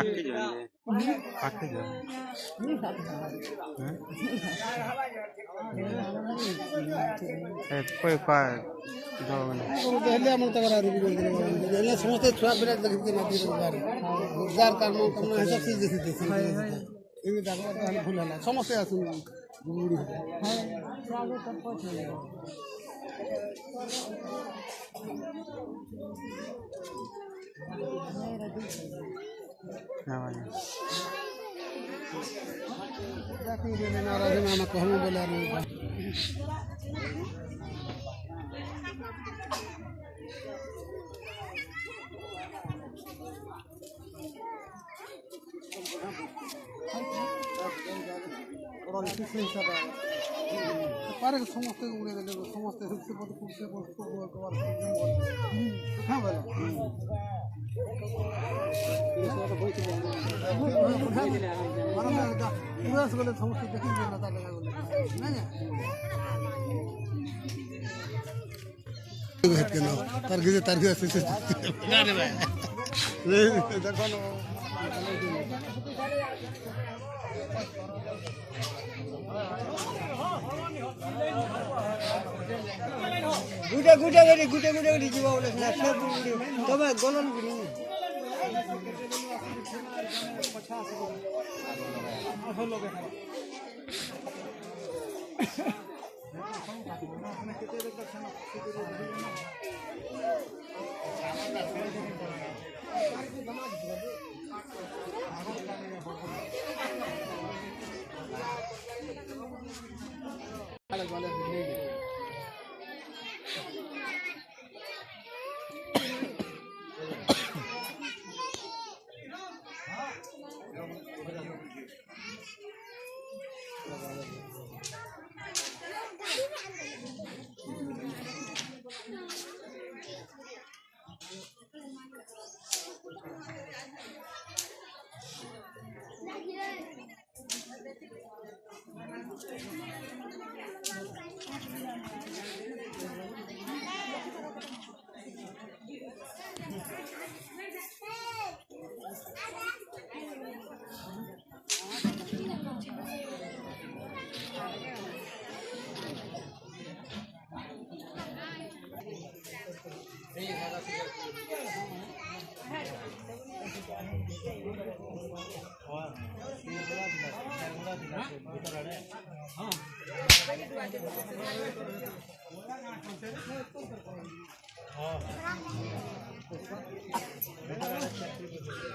पाके जाएंगे पाके जाएंगे कोई का दो पहले हम तगड़ा रुक गए पहले समझते छुआ बिराट लग के ना रोजगार रोजगार काम कम है सब चीज देखते हैं इन दागा तो हम भूलला समस्या आसुन गुड़ी है स्वागत तक पहुंच जाती है नाराज नाना को हम बोला रहे और इसी से सब पारे समस्त उड़े गए समस्त से बहुत कुछ से बहुत कवर हां बोला ये सब तो बहुत मारा पूरा से बोले समस्त देखेंगे ना लगा बोले नहीं है के ना तरगे से ना रे भाई देखो ना गुटे गरी जीवा बोले ना सब तबे गोलन गुनी 50 लोग हैं हाँ